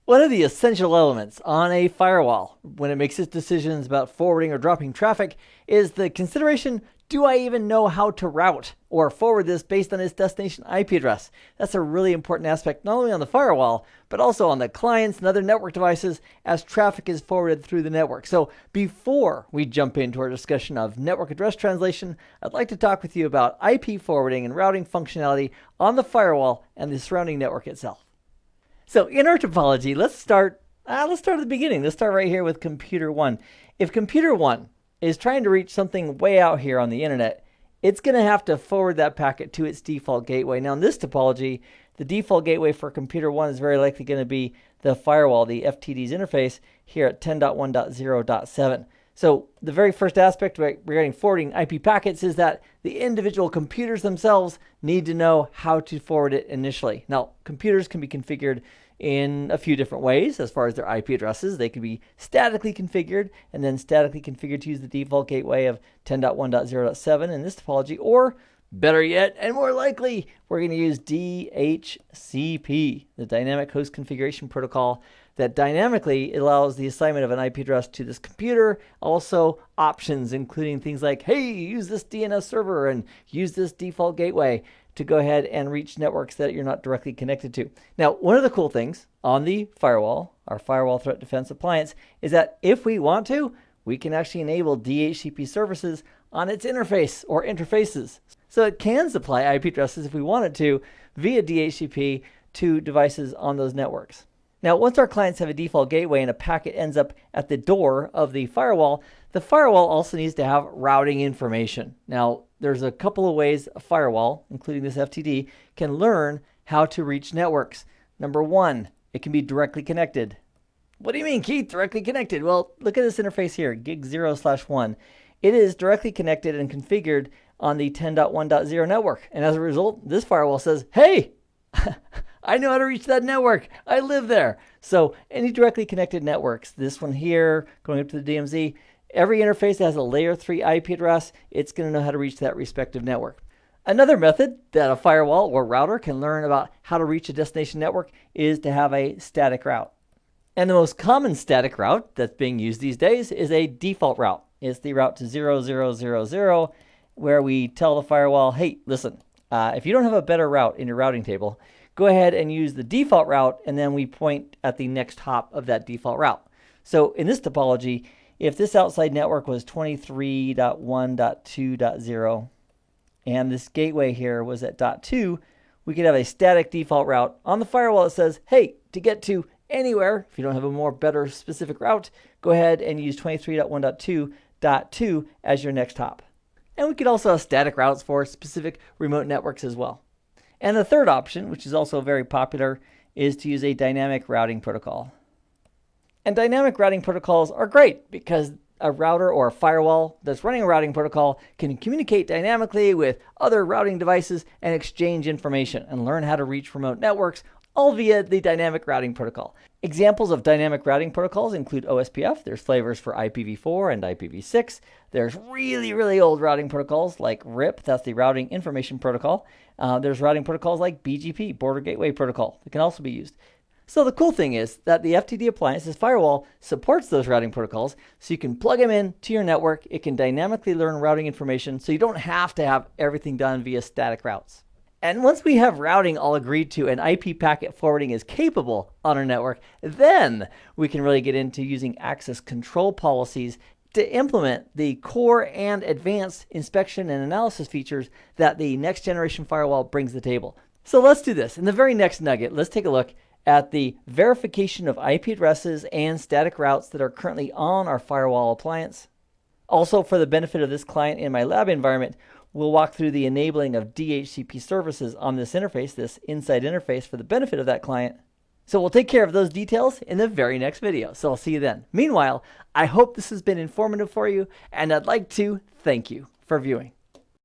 One of the essential elements on a firewall when it makes its decisions about forwarding or dropping traffic is the consideration, do I even know how to route or forward this based on its destination IP address? That's a really important aspect, not only on the firewall, but also on the clients and other network devices as traffic is forwarded through the network. So before we jump into our discussion of network address translation, I'd like to talk with you about IP forwarding and routing functionality on the firewall and the surrounding network itself. So in our topology, let's start at the beginning. Let's start right here with computer 1. If computer 1 is trying to reach something way out here on the internet, it's going to have to forward that packet to its default gateway. Now in this topology, the default gateway for computer 1 is very likely going to be the firewall, the FTD's interface here at 10.1.0.7. So the very first aspect regarding forwarding IP packets is that the individual computers themselves need to know how to forward it initially. Now, computers can be configured in a few different ways as far as their IP addresses. They can be statically configured and then statically configured to use the default gateway of 10.1.0.7 in this topology, or better yet, and more likely, we're going to use DHCP, the Dynamic Host Configuration Protocol, that dynamically allows the assignment of an IP address to this computer. Also options, including things like, hey, use this DNS server and use this default gateway to go ahead and reach networks that you're not directly connected to. Now, one of the cool things on the firewall, our Firewall Threat Defense Appliance, is that if we want to, we can actually enable DHCP services on its interface or interfaces. So it can supply IP addresses if we wanted to via DHCP to devices on those networks. Now, once our clients have a default gateway and a packet ends up at the door of the firewall also needs to have routing information. Now, there's a couple of ways a firewall, including this FTD, can learn how to reach networks. Number one, it can be directly connected. What do you mean, Keith, directly connected? Well, look at this interface here, gig 0/1. It is directly connected and configured on the 10.1.0 network. And as a result, this firewall says, hey, I know how to reach that network. I live there. So any directly connected networks, this one here, going up to the DMZ, every interface that has a layer 3 IP address, it's going to know how to reach that respective network. Another method that a firewall or router can learn about how to reach a destination network is to have a static route. And the most common static route that's being used these days is a default route. It's the route to 0000, where we tell the firewall, hey, listen, if you don't have a better route in your routing table, go ahead and use the default route, and then we point at the next hop of that default route. So in this topology, if this outside network was 23.1.2.0, and this gateway here was at .2, we could have a static default route on the firewall that says, hey, to get to anywhere, if you don't have a more better specific route, go ahead and use 23.1.2.2 as your next hop. And we could also have static routes for specific remote networks as well. And the third option, which is also very popular, is to use a dynamic routing protocol. And dynamic routing protocols are great because a router or a firewall that's running a routing protocol can communicate dynamically with other routing devices and exchange information and learn how to reach remote networks, all via the dynamic routing protocol. Examples of dynamic routing protocols include OSPF. There's flavors for IPv4 and IPv6. There's really, really old routing protocols like RIP, that's the Routing Information Protocol. There's routing protocols like BGP, Border Gateway Protocol, that can also be used. So the cool thing is that the FTD Appliance's firewall supports those routing protocols, so you can plug them in to your network. It can dynamically learn routing information, so you don't have to have everything done via static routes. And once we have routing all agreed to and IP packet forwarding is capable on our network, then we can really get into using access control policies to implement the core and advanced inspection and analysis features that the next generation firewall brings to the table. So let's do this. In the very next nugget, let's take a look at the verification of IP addresses and static routes that are currently on our firewall appliance. Also, for the benefit of this client in my lab environment, we'll walk through the enabling of DHCP services on this interface, this inside interface, for the benefit of that client. So we'll take care of those details in the very next video. So I'll see you then. Meanwhile, I hope this has been informative for you, and I'd like to thank you for viewing.